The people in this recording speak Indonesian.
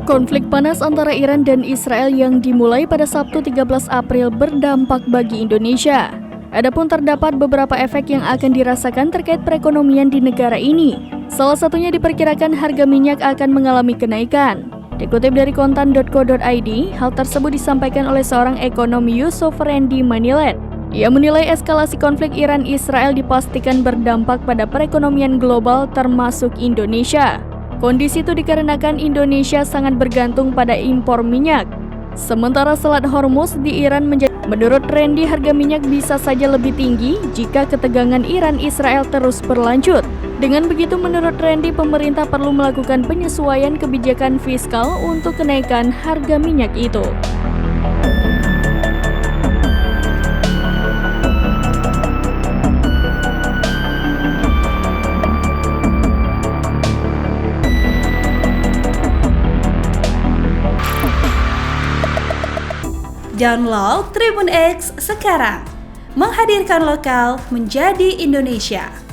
Konflik panas antara Iran dan Israel yang dimulai pada Sabtu 13 April berdampak bagi Indonesia. Adapun terdapat beberapa efek yang akan dirasakan terkait perekonomian di negara ini. Salah satunya diperkirakan harga minyak akan mengalami kenaikan. Dikutip dari kontan.co.id, hal tersebut disampaikan oleh seorang ekonom Yusuf Randy Manilet. Ia menilai eskalasi konflik Iran-Israel dipastikan berdampak pada perekonomian global termasuk Indonesia. Kondisi itu dikarenakan Indonesia sangat bergantung pada impor minyak. Sementara Selat Hormuz di Iran menurut Randy harga minyak bisa saja lebih tinggi jika ketegangan Iran-Israel terus berlanjut. Dengan begitu menurut Randy pemerintah perlu melakukan penyesuaian kebijakan fiskal untuk kenaikan harga minyak itu. Download Tribun X sekarang, menghadirkan lokal menjadi Indonesia.